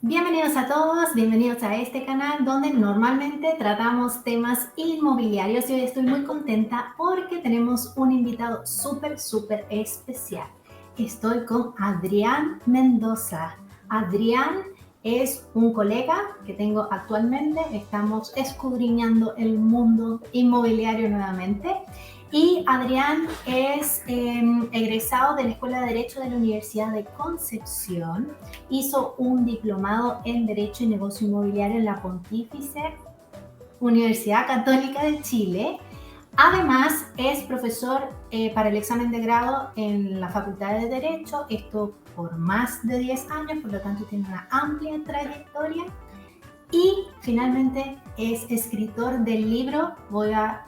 Bienvenidos a todos, bienvenidos a este canal donde normalmente tratamos temas inmobiliarios y hoy estoy muy contenta porque tenemos un invitado súper especial. Estoy con Adrián Mendoza. Adrián es un colega que tengo actualmente, estamos escudriñando el mundo inmobiliario nuevamente. Y Adrián es egresado de la Escuela de Derecho de la Universidad de Concepción. Hizo un diplomado en Derecho y Negocio Inmobiliario en la Pontífice Universidad Católica de Chile. Además, es profesor para el examen de grado en la Facultad de Derecho, esto por más de 10 años, por lo tanto tiene una amplia trayectoria. Y finalmente es escritor del libro, voy a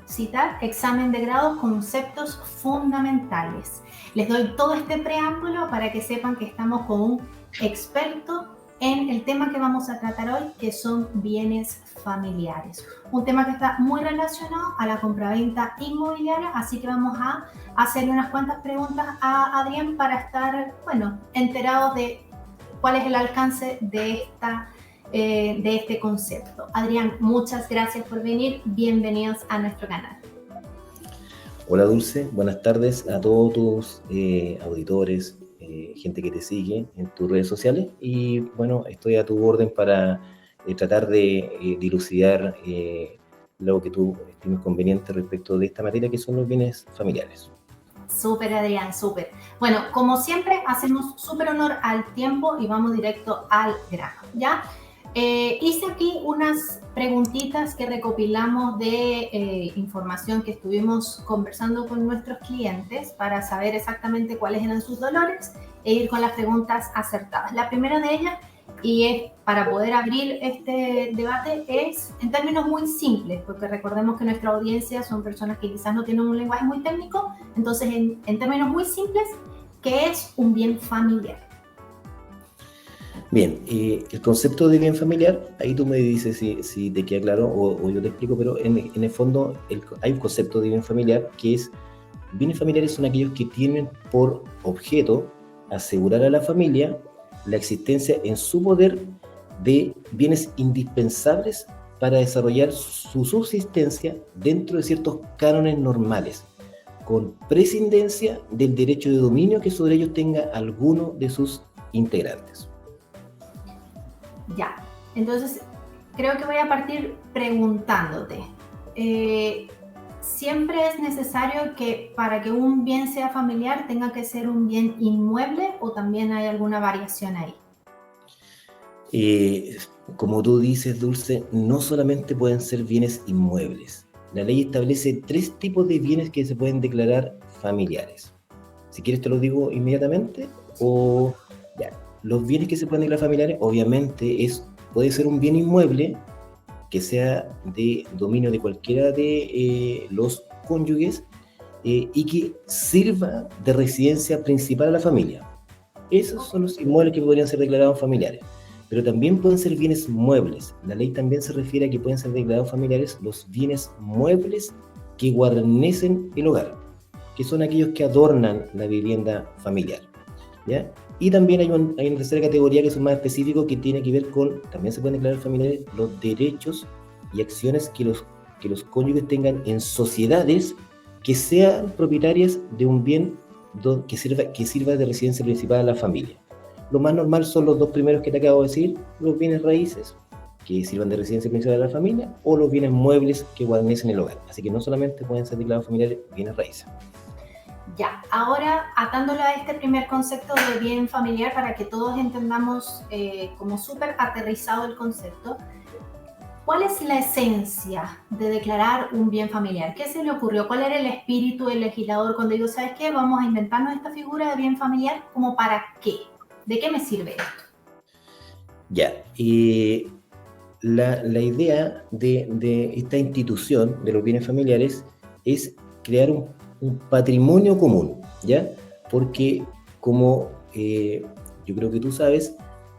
citar, Examen de grado, conceptos fundamentales. Les doy todo este preámbulo para que sepan que estamos con un experto en el tema que vamos a tratar hoy, que son bienes familiares. Un tema que está muy relacionado a la compraventa inmobiliaria, así que vamos a hacer unas cuantas preguntas a Adrián para estar, enterados de cuál es el alcance de este concepto. Adrián, muchas gracias por venir. Bienvenidos a nuestro canal. Hola Dulce, buenas tardes a todos tus auditores, gente que te sigue en tus redes sociales y bueno, estoy a tu orden para tratar de dilucidar lo que tú estimes conveniente respecto de esta materia que son los bienes familiares. Súper, Adrián, súper. Bueno, como siempre, hacemos súper honor al tiempo y vamos directo al grano, ¿ya? Hice aquí unas preguntitas que recopilamos de información que estuvimos conversando con nuestros clientes para saber exactamente cuáles eran sus dolores e ir con las preguntas acertadas. La primera de ellas, y es para poder abrir este debate, es en términos muy simples, porque recordemos que nuestra audiencia son personas que quizás no tienen un lenguaje muy técnico, entonces en términos muy simples, ¿qué es un bien familiar? Bien, el concepto de bien familiar, ahí tú me dices si te queda claro o yo te explico, pero en el fondo hay un concepto de bien familiar que es, bienes familiares son aquellos que tienen por objeto asegurar a la familia la existencia en su poder de bienes indispensables para desarrollar su subsistencia dentro de ciertos cánones normales, con prescindencia del derecho de dominio que sobre ellos tenga alguno de sus integrantes. Ya, entonces creo que voy a partir preguntándote. ¿Siempre es necesario que para que un bien sea familiar tenga que ser un bien inmueble o también hay alguna variación ahí? Como tú dices, Dulce, no solamente pueden ser bienes inmuebles. La ley establece 3 tipos de bienes que se pueden declarar familiares. Si quieres te lo digo inmediatamente o ya. Los bienes que se pueden declarar familiares, obviamente, puede ser un bien inmueble que sea de dominio de cualquiera de los cónyuges y que sirva de residencia principal a la familia. Esos son los inmuebles que podrían ser declarados familiares. Pero también pueden ser bienes muebles. La ley también se refiere a que pueden ser declarados familiares los bienes muebles que guarnecen el hogar, que son aquellos que adornan la vivienda familiar, ¿ya? Y también hay una tercera categoría que son más específicos, que tiene que ver con, también se pueden declarar familiares los derechos y acciones que los cónyuges tengan en sociedades que sean propietarias de un bien que sirva de residencia principal a la familia. Lo más normal son los 2 primeros que te acabo de decir, los bienes raíces, que sirvan de residencia principal a la familia, o los bienes muebles que guarnecen el hogar. Así que no solamente pueden ser declarados familiares bienes raíces. Ya, ahora atándolo a este primer concepto de bien familiar para que todos entendamos como súper aterrizado el concepto, ¿cuál es la esencia de declarar un bien familiar? ¿Qué se le ocurrió? ¿Cuál era el espíritu del legislador cuando digo, ¿sabes qué? Vamos a inventarnos esta figura de bien familiar, ¿como para qué? ¿De qué me sirve esto? Ya, la idea de esta institución de los bienes familiares es crear un patrimonio común, ¿ya? Porque como yo creo que tú sabes,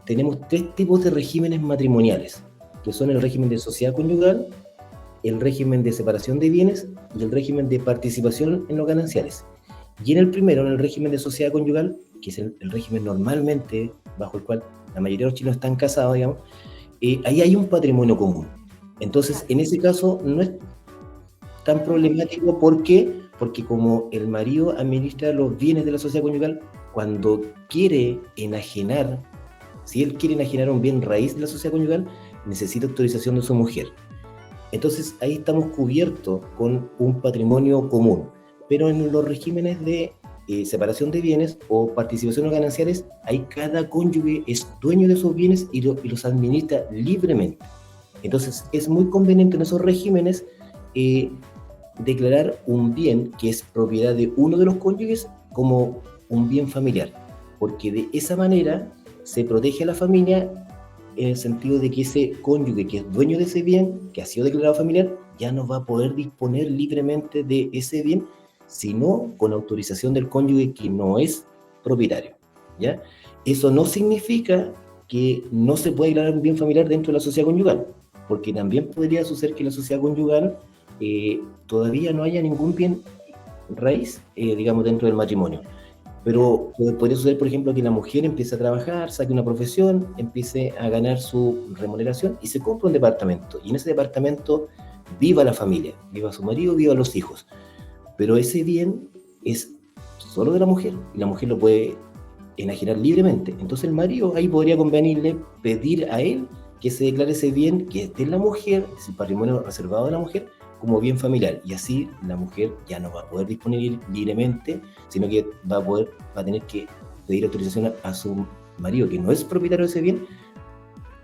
tenemos 3 tipos de regímenes matrimoniales, que son el régimen de sociedad conyugal, el régimen de separación de bienes y el régimen de participación en los gananciales. Y en el primero, en el régimen de sociedad conyugal, que es el régimen normalmente bajo el cual la mayoría de los chilenos están casados, digamos, ahí hay un patrimonio común. Entonces, en ese caso, no es tan problemático. ¿Por qué? Porque como el marido administra los bienes de la sociedad conyugal, cuando quiere enajenar, si él quiere enajenar un bien raíz de la sociedad conyugal, necesita autorización de su mujer. Entonces ahí estamos cubiertos con un patrimonio común. Pero en los regímenes de separación de bienes o participaciones gananciales, ahí cada cónyuge es dueño de esos bienes y los administra libremente. Entonces es muy conveniente en esos regímenes declarar un bien que es propiedad de uno de los cónyuges como un bien familiar, porque de esa manera se protege a la familia en el sentido de que ese cónyuge que es dueño de ese bien, que ha sido declarado familiar, ya no va a poder disponer libremente de ese bien, sino con autorización del cónyuge que no es propietario, ¿ya? Eso no significa que no se pueda declarar un bien familiar dentro de la sociedad conyugal, porque también podría suceder que la sociedad conyugal todavía no haya ningún bien raíz, digamos, dentro del matrimonio. Pero podría suceder, por ejemplo, que la mujer empiece a trabajar, saque una profesión, empiece a ganar su remuneración y se compra un departamento. Y en ese departamento viva la familia, viva su marido, viva los hijos. Pero ese bien es solo de la mujer y la mujer lo puede enajenar libremente. Entonces el marido ahí podría convenirle pedir a él que se declare ese bien que es de la mujer, es el patrimonio reservado de la mujer, como bien familiar, y así la mujer ya no va a poder disponer libremente, sino que va a tener que pedir autorización a su marido, que no es propietario de ese bien,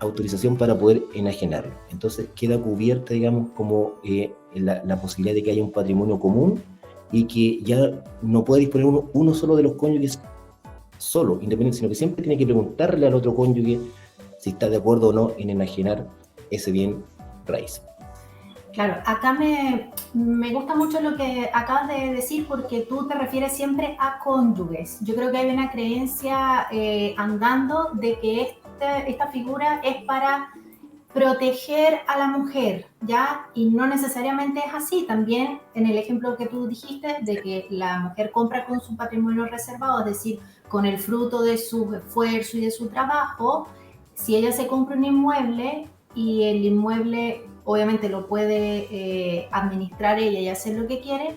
autorización para poder enajenarlo. Entonces queda cubierta, digamos, como la posibilidad de que haya un patrimonio común y que ya no pueda disponer uno solo de los cónyuges solo, independiente, sino que siempre tiene que preguntarle al otro cónyuge si está de acuerdo o no en enajenar ese bien raíz. Claro, acá me gusta mucho lo que acabas de decir porque tú te refieres siempre a cónyuges. Yo creo que hay una creencia andando de que esta figura es para proteger a la mujer, ¿ya? Y no necesariamente es así. También en el ejemplo que tú dijiste de que la mujer compra con su patrimonio reservado, es decir, con el fruto de su esfuerzo y de su trabajo, si ella se compra un inmueble y el inmueble obviamente lo puede administrar ella y hacer lo que quiere,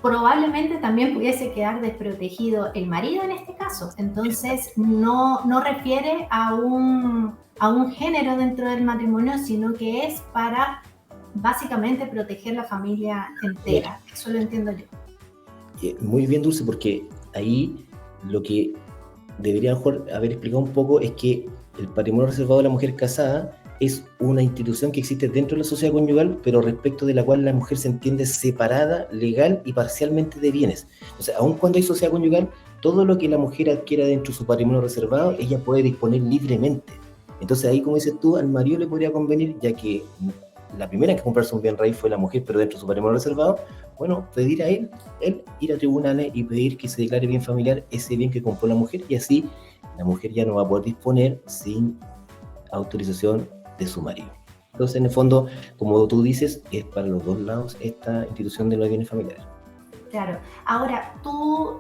probablemente también pudiese quedar desprotegido el marido en este caso. Entonces no refiere a un género dentro del matrimonio, sino que es para básicamente proteger la familia entera. Eso lo entiendo yo. Muy bien, Dulce, porque ahí lo que debería haber explicado un poco es que el patrimonio reservado de la mujer casada es una institución que existe dentro de la sociedad conyugal, pero respecto de la cual la mujer se entiende separada, legal y parcialmente de bienes. O sea, aun cuando hay sociedad conyugal, todo lo que la mujer adquiera dentro de su patrimonio reservado, ella puede disponer libremente. Entonces ahí, como dices tú, al marido le podría convenir, ya que la primera en que comprarse un bien raíz fue la mujer, pero dentro de su patrimonio reservado, bueno, pedir a él ir a tribunales y pedir que se declare bien familiar ese bien que compró la mujer, y así la mujer ya no va a poder disponer sin autorización de su marido. Entonces, en el fondo, como tú dices, es para los dos lados esta institución de los bienes familiares. Claro. Ahora, ¿tú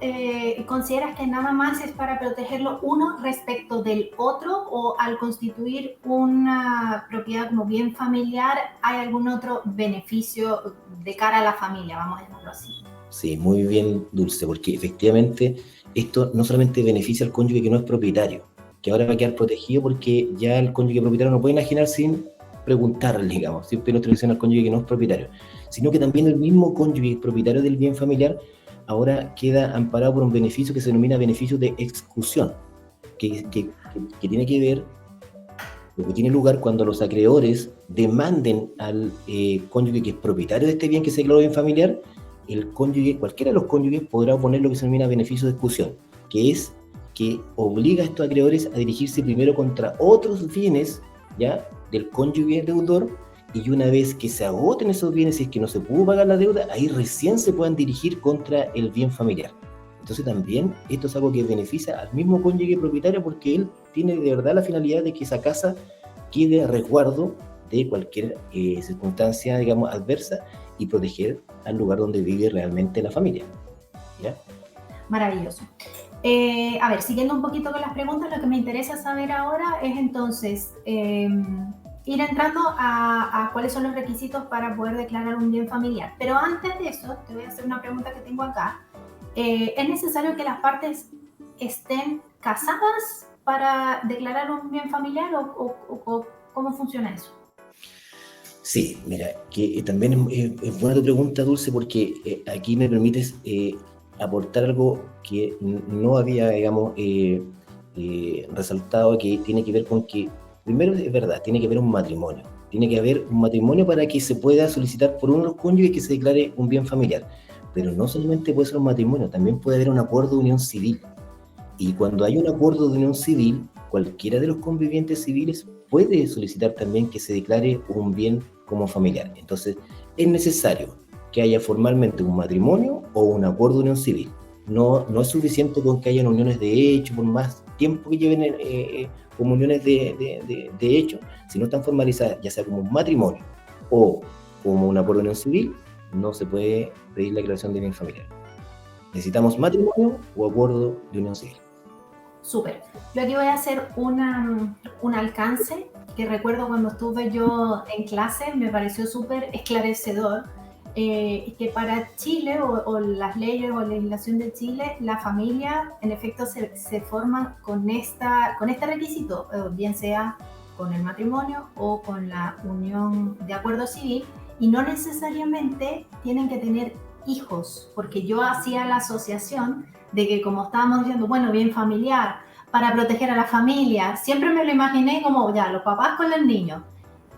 consideras que nada más es para protegerlo uno respecto del otro, o al constituir una propiedad como bien familiar hay algún otro beneficio de cara a la familia, vamos a llamarlo así? Sí, muy bien, Dulce, porque efectivamente esto no solamente beneficia al cónyuge que no es propietario, que ahora va a quedar protegido porque ya el cónyuge propietario no puede enajenar sin preguntarle, digamos, siempre nos tradiciona al cónyuge que no es propietario, sino que también el mismo cónyuge propietario del bien familiar ahora queda amparado por un beneficio que se denomina beneficio de exclusión, que tiene que ver, lo que tiene lugar cuando los acreedores demanden al cónyuge que es propietario de este bien que se declaró bien familiar. El cónyuge, cualquiera de los cónyuges podrá oponer lo que se denomina beneficio de exclusión, que es que obliga a estos acreedores a dirigirse primero contra otros bienes, ¿ya?, del cónyuge deudor, y una vez que se agoten esos bienes, si es que no se pudo pagar la deuda, ahí recién se puedan dirigir contra el bien familiar. Entonces también esto es algo que beneficia al mismo cónyuge propietario, porque él tiene de verdad la finalidad de que esa casa quede a resguardo de cualquier circunstancia, digamos, adversa, y proteger al lugar donde vive realmente la familia, ¿ya? Maravilloso. A ver, siguiendo un poquito con las preguntas, lo que me interesa saber ahora es entonces ir entrando a cuáles son los requisitos para poder declarar un bien familiar. Pero antes de eso, te voy a hacer una pregunta que tengo acá. ¿Es necesario que las partes estén casadas para declarar un bien familiar o cómo funciona eso? Sí, mira, que también es buena tu pregunta, Dulce, porque aquí me permites aportar algo que no había, digamos, resaltado, que tiene que ver con que, primero, es verdad, tiene que haber un matrimonio. Tiene que haber un matrimonio para que se pueda solicitar por uno de los cónyuges que se declare un bien familiar. Pero no solamente puede ser un matrimonio, también puede haber un acuerdo de unión civil. Y cuando hay un acuerdo de unión civil, cualquiera de los convivientes civiles puede solicitar también que se declare un bien como familiar. Entonces, es necesario que haya formalmente un matrimonio o un acuerdo de unión civil. No es suficiente con que hayan uniones de hecho, por más tiempo que lleven como uniones de hecho, si no están formalizadas, ya sea como un matrimonio o como un acuerdo de unión civil, no se puede pedir la declaración de bien familiar. Necesitamos matrimonio o acuerdo de unión civil. Súper. Yo aquí voy a hacer un alcance que recuerdo cuando estuve yo en clase, me pareció súper esclarecedor, que para Chile o las leyes o legislación de Chile, la familia en efecto se forma con este requisito, bien sea con el matrimonio o con la unión de acuerdo civil, y no necesariamente tienen que tener hijos, porque yo hacía la asociación de que, como estábamos diciendo, bueno, bien familiar, para proteger a la familia, siempre me lo imaginé como ya los papás con los niños.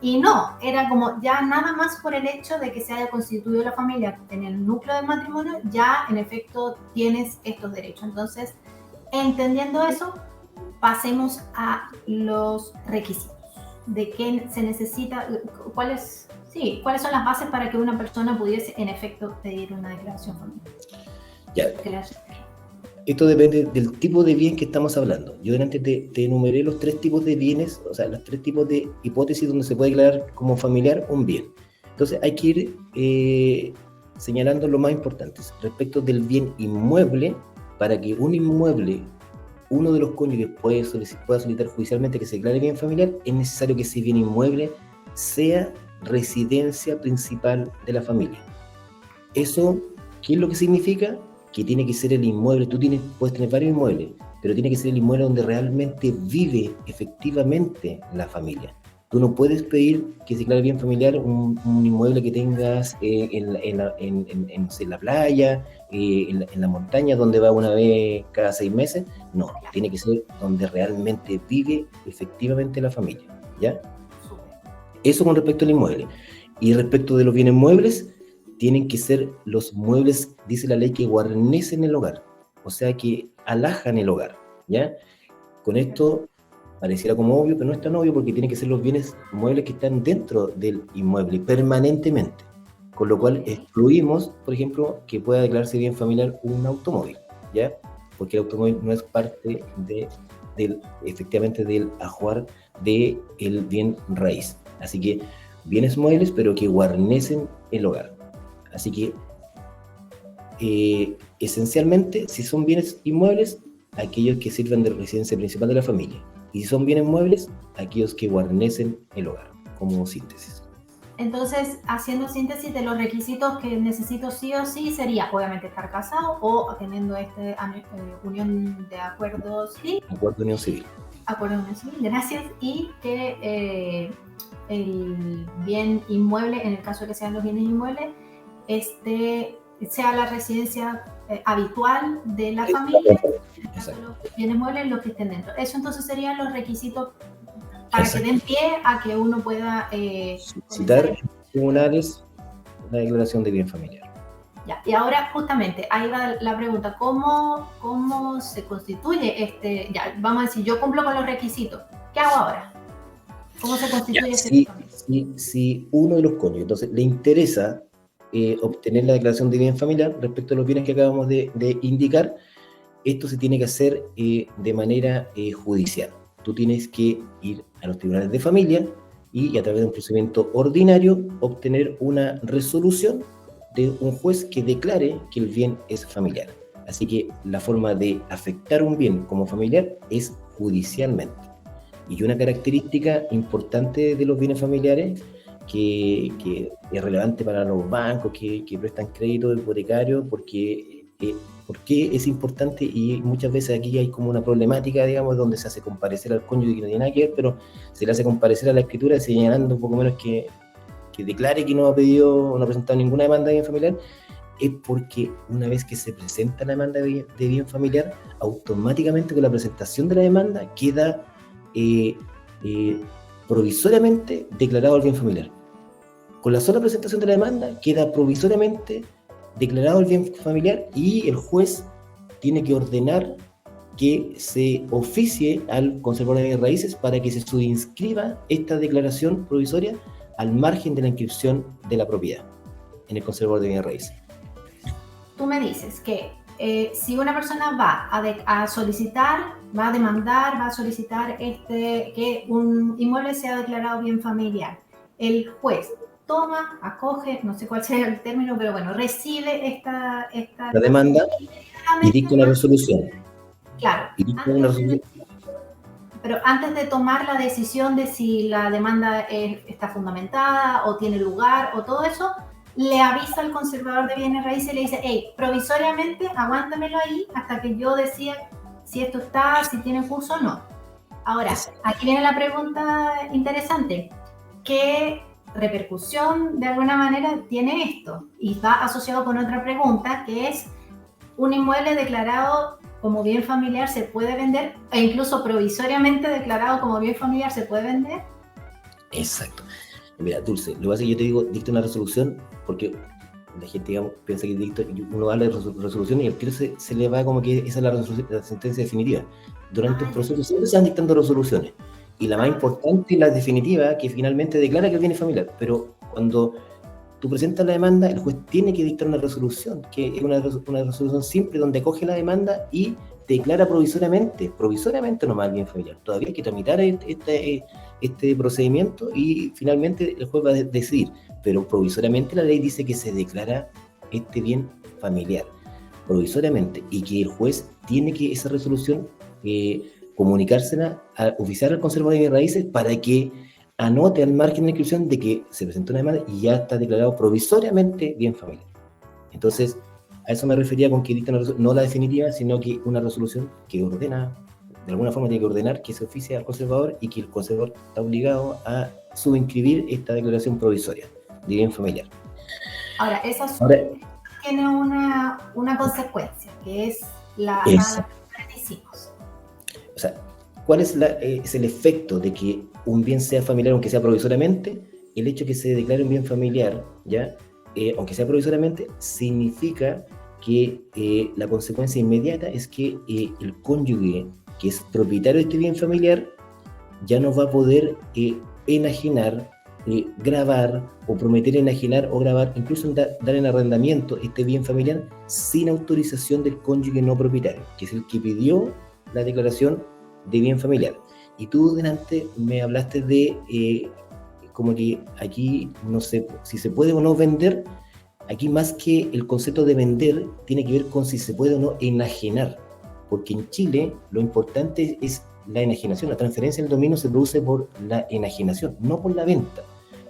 Y no, era como ya nada más por el hecho de que se haya constituido la familia en el núcleo del matrimonio, ya en efecto tienes estos derechos. Entonces, entendiendo eso, pasemos a los requisitos. ¿De qué se necesita? ¿Cuáles son las bases para que una persona pudiese en efecto pedir una declaración familiar? Ya. Esto depende del tipo de bien que estamos hablando. Yo delante te enumeré los 3 tipos de bienes, o sea, los 3 tipos de hipótesis donde se puede declarar como familiar un bien. Entonces hay que ir señalando lo más importante. Respecto del bien inmueble, para que un inmueble, uno de los cónyuges pueda solicitar judicialmente que se declare bien familiar, es necesario que ese bien inmueble sea residencia principal de la familia. Eso, ¿qué es lo que significa? Que tiene que ser el inmueble. Puedes tener varios inmuebles, pero tiene que ser el inmueble donde realmente vive efectivamente la familia. Tú no puedes pedir que se declare bien familiar un inmueble que tengas en la playa, en la montaña, donde va una vez cada 6 meses. No, tiene que ser donde realmente vive efectivamente la familia, ¿ya? Eso con respecto al inmueble. Y respecto de los bienes muebles, tienen que ser los muebles, dice la ley, que guarnecen el hogar, o sea, que alhajan el hogar, ¿ya? Con esto pareciera como obvio, pero no es tan obvio, porque tienen que ser los bienes muebles que están dentro del inmueble permanentemente, con lo cual excluimos, por ejemplo, que pueda declararse bien familiar un automóvil, ¿ya? Porque el automóvil no es parte efectivamente del ajuar del bien raíz. Así que bienes muebles, pero que guarnecen el hogar. Así que, esencialmente, si son bienes inmuebles, aquellos que sirven de residencia principal de la familia. Y si son bienes muebles, aquellos que guarnecen el hogar, como síntesis. Entonces, haciendo síntesis de los requisitos que necesito sí o sí, sería obviamente estar casado o teniendo unión de acuerdos civil. Acuerdo de unión civil. Acuerdo de unión civil, gracias. Y que el bien inmueble, en el caso de que sean los bienes inmuebles, sea la residencia habitual de la familia, en el caso de los bienes muebles, los que estén dentro. Eso entonces serían los requisitos para que den pie a que uno pueda solicitar en tribunales la declaración de bien familiar. Ya, y ahora justamente ahí va la pregunta, ¿cómo se constituye ya, vamos a decir, yo cumplo con los requisitos, ¿qué hago ahora? ¿Cómo se constituye este familia? Si uno de los cónyuges entonces le interesa obtener la declaración de bien familiar respecto a los bienes que acabamos de indicar, esto se tiene que hacer de manera judicial. Tú tienes que ir a los tribunales de familia y a través de un procedimiento ordinario obtener una resolución de un juez que declare que el bien es familiar. Así que la forma de afectar un bien como familiar es judicialmente. Y una característica importante de los bienes familiares que es relevante para los bancos que prestan crédito hipotecario, porque es importante, y muchas veces aquí hay como una problemática, digamos, donde se hace comparecer al cónyuge que no tiene nada que ver, pero se le hace comparecer a la escritura señalando un poco menos que declare que no ha pedido, no ha presentado ninguna demanda de bien familiar. Es porque una vez que se presenta la demanda de bien familiar, automáticamente con la presentación de la demanda queda provisoriamente declarado el bien familiar. Con la sola presentación de la demanda queda provisoriamente declarado el bien familiar, y el juez tiene que ordenar que se oficie al conservador de bienes raíces para que se subinscriba esta declaración provisoria al margen de la inscripción de la propiedad en el conservador de bienes raíces. Tú me dices que si una persona va a solicitar, va a demandar, va a solicitar que un inmueble sea declarado bien familiar, el juez toma, acoge, no sé cuál sea el término, pero bueno, recibe la demanda y dicta una resolución. Claro. Pero antes de tomar la decisión de si la demanda está fundamentada o tiene lugar o todo eso, le avisa al conservador de bienes raíces y le dice, hey, provisoriamente aguántamelo ahí hasta que yo decida si esto está, si tiene curso o no. Ahora, aquí viene la pregunta interesante. ¿Qué repercusión de alguna manera tiene esto? Y va asociado con otra pregunta, que es, ¿un inmueble declarado como bien familiar se puede vender, e incluso provisoriamente declarado como bien familiar se puede vender? Exacto. Mira, Dulce, lo que pasa es que yo te digo, dicta una resolución, porque la gente, digamos, piensa que dicta, uno habla de resolución y al tiro se le va como que esa es la sentencia definitiva. Durante el proceso siempre se van dictando resoluciones, y la más importante y la definitiva, que finalmente declara que el bien es familiar. Pero cuando tú presentas la demanda, el juez tiene que dictar una resolución, que es una resolución simple donde acoge la demanda y declara provisoriamente nomás el bien familiar. Todavía hay que tramitar este procedimiento y finalmente el juez va a decidir, pero provisoriamente la ley dice que se declara este bien familiar, provisoriamente, y que el juez tiene que esa resolución comunicársela a oficiar al conservador de bienes raíces para que anote al margen de inscripción de que se presentó una demanda y ya está declarado provisoriamente bien familiar. Entonces, a eso me refería con que dicta una resolución, no la definitiva, sino que una resolución que ordena, de alguna forma tiene que ordenar que se oficie al conservador y que el conservador está obligado a subinscribir esta declaración provisoria de bien familiar. Ahora, esa tiene una consecuencia, que es la que hicimos. O sea, ¿cuál es el efecto de que un bien sea familiar, aunque sea provisoriamente? El hecho de que se declare un bien familiar, ¿ya? Aunque sea provisoriamente, significa que la consecuencia inmediata es que el cónyuge que es propietario de este bien familiar ya no va a poder enajenar, grabar o prometer enajenar o grabar, incluso dar en arrendamiento este bien familiar sin autorización del cónyuge no propietario, que es el que pidió la declaración de bien familiar. Y tú delante me hablaste de como que aquí no sé si se puede o no vender. Aquí más que el concepto de vender tiene que ver con si se puede o no enajenar, porque en Chile lo importante es la enajenación. La transferencia del dominio se produce por la enajenación, no por la venta.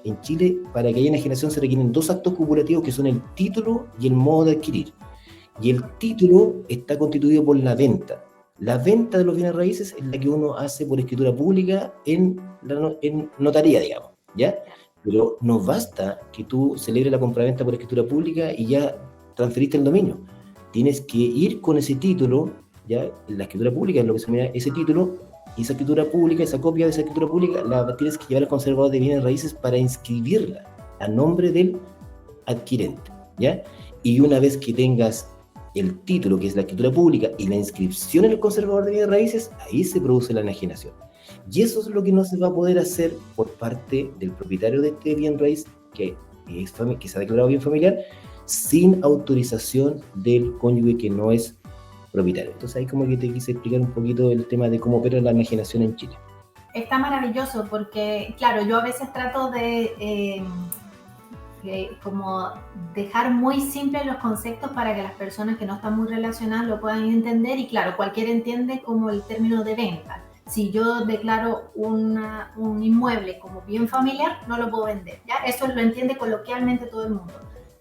En Chile, para que haya enajenación se requieren dos actos copulativos, que son el título y el modo de adquirir. Y el título está constituido por la venta. La venta de los bienes raíces es la que uno hace por escritura pública en notaría, digamos, ¿ya? Pero no basta que tú celebres la compraventa por escritura pública y ya transferiste el dominio. Tienes que ir con ese título, ¿ya? La escritura pública es lo que se llama ese título, y esa escritura pública, esa copia de esa escritura pública, la tienes que llevar al conservador de bienes raíces para inscribirla a nombre del adquirente, ¿ya? Y una vez que tengas el título, que es la escritura pública, y la inscripción en el conservador de bienes raíces, ahí se produce la enajenación. Y eso es lo que no se va a poder hacer por parte del propietario de este bien raíz, que se ha declarado bien familiar, sin autorización del cónyuge que no es propietario. Entonces ahí como que te quise explicar un poquito el tema de cómo opera la enajenación en Chile. Está maravilloso porque, claro, yo a veces trato de como dejar muy simples los conceptos para que las personas que no están muy relacionadas lo puedan entender, y claro, cualquiera entiende como el término de venta. Si yo declaro un inmueble como bien familiar, no lo puedo vender, ¿ya? Eso lo entiende coloquialmente todo el mundo.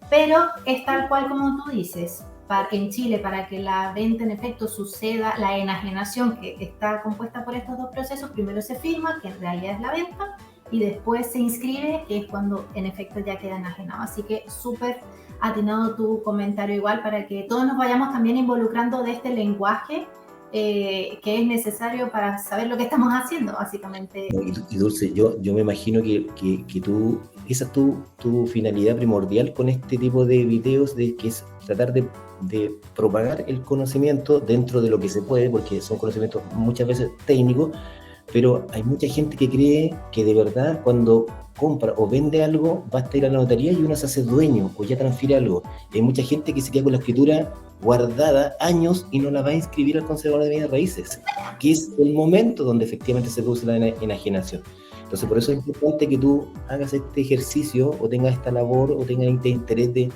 Pero es tal cual como tú dices, en Chile, para que la venta en efecto suceda, la enajenación, que está compuesta por estos dos procesos, primero se firma, que en realidad es la venta, y después se inscribe, que es cuando en efecto ya queda enajenado. Así que súper atinado tu comentario igual, para que todos nos vayamos también involucrando de este lenguaje que es necesario para saber lo que estamos haciendo, básicamente. Y Dulce, yo me imagino que tú, esa es tu finalidad primordial con este tipo de videos, que es tratar de propagar el conocimiento dentro de lo que se puede, porque son conocimientos muchas veces técnicos, pero hay mucha gente que cree que de verdad cuando compra o vende algo, basta ir a la notaría y uno se hace dueño o ya transfiere algo. Y hay mucha gente que se queda con la escritura guardada años y no la va a inscribir al conservador de bienes raíces, que es el momento donde efectivamente se produce la enajenación. Entonces, por eso es importante que tú hagas este ejercicio o tengas esta labor o tengas este interés de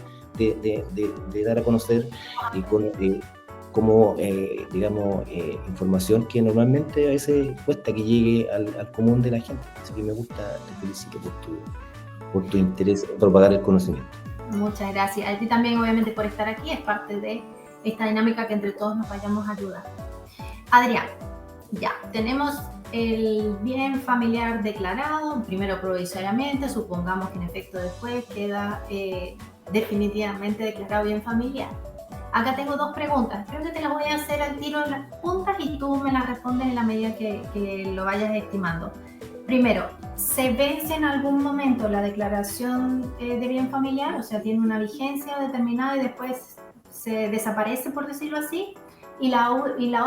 dar a conocer como, digamos, información que normalmente a veces cuesta que llegue al común de la gente. Así que me gusta, te felicito por tu interés en propagar el conocimiento. Muchas gracias. A ti también, obviamente, por estar aquí. Es parte de esta dinámica que entre todos nos vayamos a ayudar. Adrián, ya tenemos el bien familiar declarado, primero provisoriamente, supongamos que en efecto después queda definitivamente declarado bien familiar. Acá tengo dos preguntas, creo que te las voy a hacer al tiro de las puntas y tú me las respondes en la medida que lo vayas estimando. Primero, ¿se vence en algún momento la declaración de bien familiar? O sea, ¿tiene una vigencia determinada y después se desaparece, por decirlo así? Y la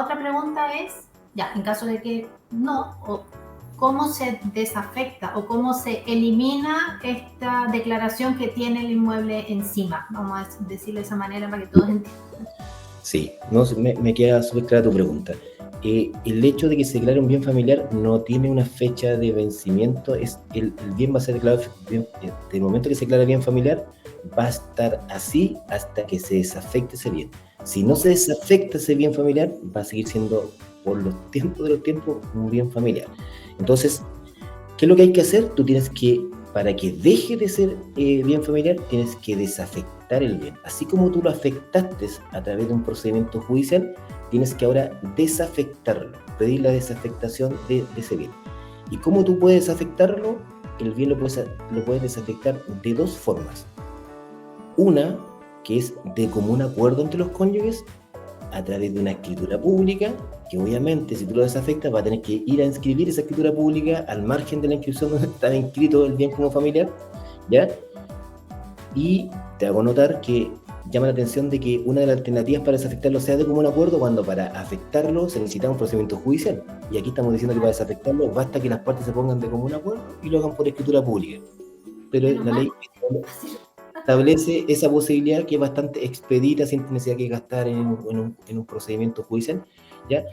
otra pregunta es, ya, en caso de que no, ¿cómo se desafecta o cómo se elimina esta declaración que tiene el inmueble encima? Vamos a decirlo de esa manera para que todos entiendan. Sí, no, me queda súper clara tu pregunta. El hecho de que se declare un bien familiar no tiene una fecha de vencimiento, el bien va a ser declarado, desde el momento que se declara bien familiar, va a estar así hasta que se desafecte ese bien. Si no se desafecta ese bien familiar, va a seguir siendo, por los tiempos de los tiempos, un bien familiar. Entonces, ¿qué es lo que hay que hacer? Tú tienes que, para que deje de ser bien familiar, tienes que desafectar el bien. Así como tú lo afectaste a través de un procedimiento judicial, tienes que ahora desafectarlo, pedir la desafectación de ese bien. ¿Y cómo tú puedes desafectarlo? El bien lo puedes desafectar de dos formas. Una, que es de común acuerdo entre los cónyuges, a través de una escritura pública, que obviamente si tú lo desafectas va a tener que ir a inscribir esa escritura pública al margen de la inscripción donde está inscrito el bien como familiar, ¿ya? Y te hago notar que llama la atención de que una de las alternativas para desafectarlo sea de común acuerdo, cuando para afectarlo se necesita un procedimiento judicial. Y aquí estamos diciendo que para desafectarlo basta que las partes se pongan de común acuerdo y lo hagan por escritura pública. Pero la ley establece esa posibilidad, que es bastante expedita, sin necesidad de gastar en un procedimiento judicial, ¿ya?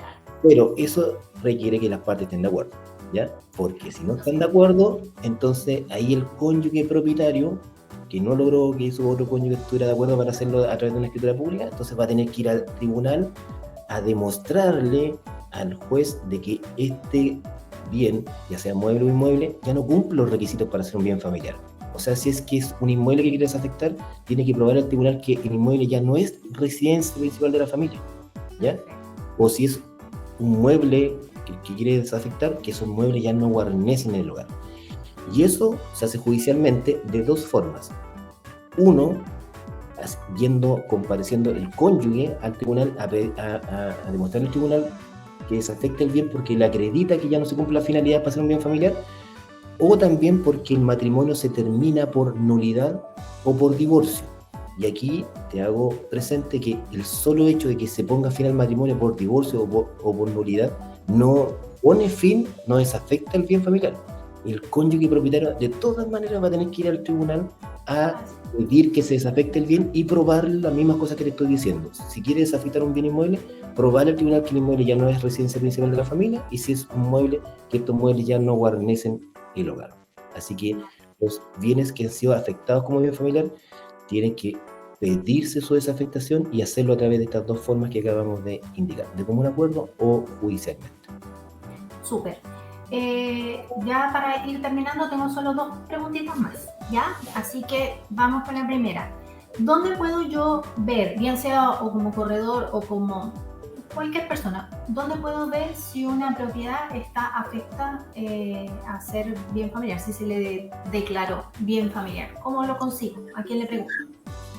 Pero eso requiere que las partes estén de acuerdo, ¿ya? Porque si no están de acuerdo, entonces ahí el cónyuge propietario, que no logró que su otro cónyuge estuviera de acuerdo para hacerlo a través de una escritura pública, entonces va a tener que ir al tribunal a demostrarle al juez de que este bien, ya sea mueble o inmueble, ya no cumple los requisitos para ser un bien familiar. O sea, si es que es un inmueble que quiere desafectar, tiene que probar al tribunal que el inmueble ya no es residencia principal de la familia, ¿ya? O si es un mueble que quiere desafectar, que esos muebles ya no guarnecen en el hogar. Y eso se hace judicialmente de dos formas. Uno, compareciendo el cónyuge al tribunal a demostrar al tribunal que desafecta el bien porque le acredita que ya no se cumple la finalidad para ser un bien familiar, o también porque el matrimonio se termina por nulidad o por divorcio. Y aquí te hago presente que el solo hecho de que se ponga fin al matrimonio por divorcio o por nulidad no pone fin, no desafecta el bien familiar. El cónyuge propietario de todas maneras va a tener que ir al tribunal a pedir que se desafecte el bien y probar las mismas cosas que te estoy diciendo. Si quiere desafectar un bien inmueble, probar al tribunal que el inmueble ya no es residencia principal de la familia, y si es un mueble, que estos muebles ya no guarnecen el hogar. Así que los bienes que han sido afectados como bien familiar, tienen que pedirse su desafectación y hacerlo a través de estas dos formas que acabamos de indicar, de común acuerdo o judicialmente. Súper. Ya para ir terminando, tengo solo 2 preguntitas más, ¿ya? Así que vamos con la primera. ¿Dónde puedo yo ver, bien sea o como corredor o como cualquier persona, dónde puedo ver si una propiedad está afecta a ser bien familiar, si se le declaró bien familiar? ¿Cómo lo consigo? ¿A quién le pregunto?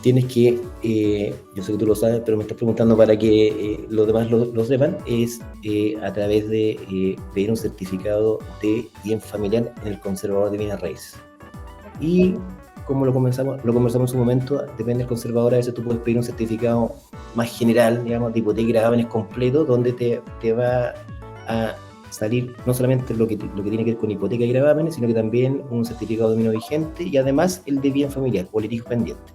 Tienes que, yo sé que tú lo sabes, pero me estás preguntando para que los demás lo sepan, es a través de pedir un certificado de bien familiar en el conservador de bienes raíces. Y como lo conversamos en su momento, depende del conservador, a veces tú puedes pedir un certificado más general, digamos, de hipoteca y gravámenes completo, donde te va a salir no solamente lo que tiene que ver con hipoteca y gravámenes, sino que también un certificado de dominio vigente y además el de bien familiar o litigio pendiente.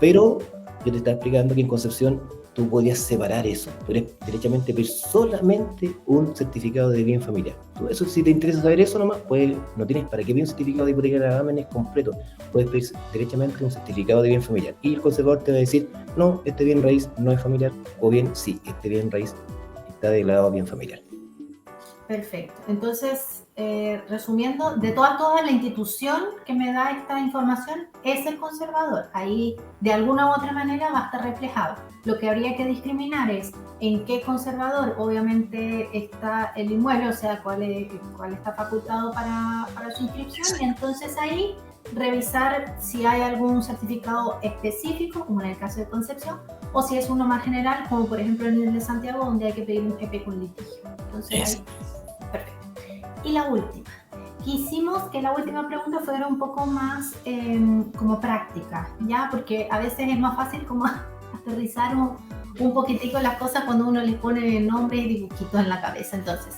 Pero yo te estaba explicando que en Concepción tú podías separar eso, pero es derechamente pedir solamente un certificado de bien familiar. Tú, eso, si te interesa saber eso nomás, pues no tienes para qué pedir un certificado de hipoteca de gravámenes completo, puedes pedir derechamente un certificado de bien familiar. Y el conservador te va a decir, no, este bien raíz no es familiar, o bien sí, este bien raíz está declarado bien familiar. Perfecto. Entonces, resumiendo, de todas, la institución que me da esta información es el conservador. Ahí, de alguna u otra manera, va a estar reflejado. Lo que habría que discriminar es en qué conservador, obviamente, está el inmueble, o sea, cuál está facultado para su inscripción, y entonces ahí revisar si hay algún certificado específico, como en el caso de Concepción, o si es uno más general, como por ejemplo en el de Santiago, donde hay que pedir un GP con litigio. Entonces, ahí, perfecto. Y la última. Quisimos que la última pregunta fuera un poco más como práctica, ¿ya? Porque a veces es más fácil como aterrizar un poquitico las cosas cuando uno les pone nombres y dibujitos en la cabeza. Entonces,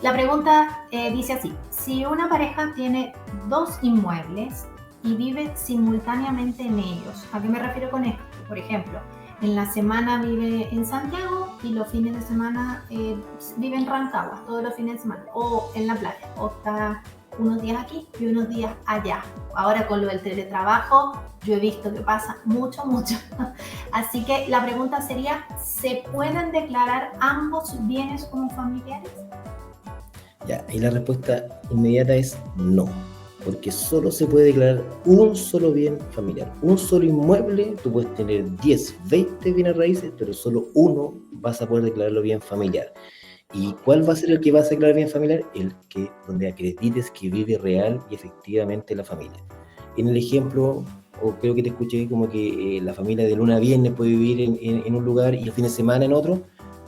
la pregunta dice así: si una pareja tiene 2 inmuebles y vive simultáneamente en ellos, ¿a qué me refiero con esto? Por ejemplo, en la semana vive en Santiago y los fines de semana vive en Rancagua, todos los fines de semana, o en la playa, o está unos días aquí y unos días allá. Ahora con lo del teletrabajo, yo he visto que pasa mucho. Así que la pregunta sería, ¿se pueden declarar ambos bienes como familiares? Ya, y la respuesta inmediata es no, porque solo se puede declarar un solo bien familiar, un solo inmueble. Tú puedes tener 10, 20 bienes raíces, pero solo uno vas a poder declararlo bien familiar. ¿Y cuál va a ser el que vas a declarar bien familiar? El que donde acredites que vive real y efectivamente la familia. En el ejemplo, o creo que te escuché como que la familia de lunes a viernes puede vivir en un lugar y el fin de semana en otro.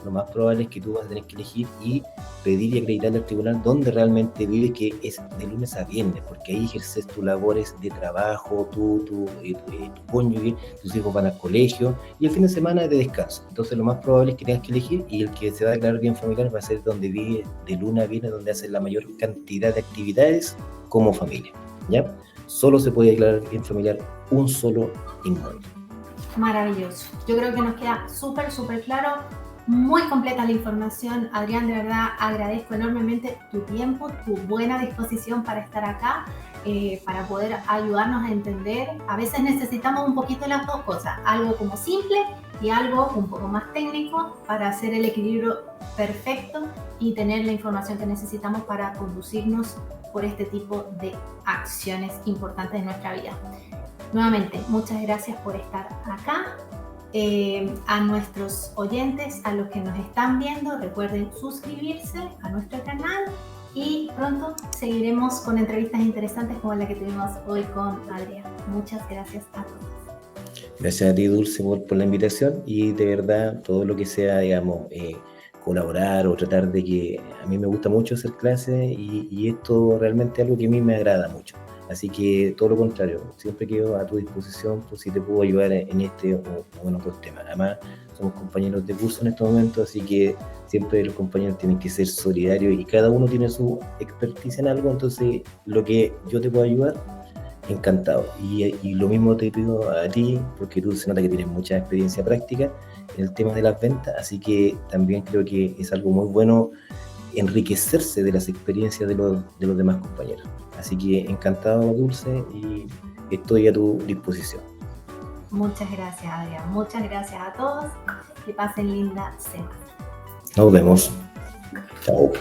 Lo más probable es que tú vas a tener que elegir y pedir y acreditarle al tribunal donde realmente vives, que es de lunes a viernes, porque ahí ejerces tus labores de trabajo, tu cónyuge, tus hijos van al colegio y el fin de semana es de descanso. Entonces lo más probable es que tengas que elegir, y el que se va a declarar bien familiar va a ser donde vive de lunes a viernes, donde hace la mayor cantidad de actividades como familia, ¿ya? Solo se puede declarar bien familiar un solo inmueble. Maravilloso. Yo creo que nos queda súper claro. Muy completa la información, Adrián, de verdad agradezco enormemente tu tiempo, tu buena disposición para estar acá, para poder ayudarnos a entender. A veces necesitamos un poquito de las dos cosas, algo como simple y algo un poco más técnico para hacer el equilibrio perfecto y tener la información que necesitamos para conducirnos por este tipo de acciones importantes en nuestra vida. Nuevamente, muchas gracias por estar acá. A nuestros oyentes, a los que nos están viendo, recuerden suscribirse a nuestro canal y pronto seguiremos con entrevistas interesantes como la que tuvimos hoy con Adrián. Muchas gracias a todos. Gracias a ti, Dulce, por la invitación, y de verdad todo lo que sea, digamos, colaborar o tratar de que a mí me gusta mucho hacer clases y esto realmente es algo que a mí me agrada mucho. Así que todo lo contrario, siempre quedo a tu disposición por si te puedo ayudar en este o en otros temas. Además, somos compañeros de curso en estos momentos, así que siempre los compañeros tienen que ser solidarios y cada uno tiene su expertise en algo, entonces lo que yo te puedo ayudar, encantado. Y lo mismo te pido a ti, porque tú se nota que tienes mucha experiencia práctica en el tema de las ventas, así que también creo que es algo muy bueno enriquecerse de las experiencias de los demás compañeros. Así que encantado, Dulce, y estoy a tu disposición. Muchas gracias, Adrián. Muchas gracias a todos. Que pasen linda semana. Nos vemos. Chao.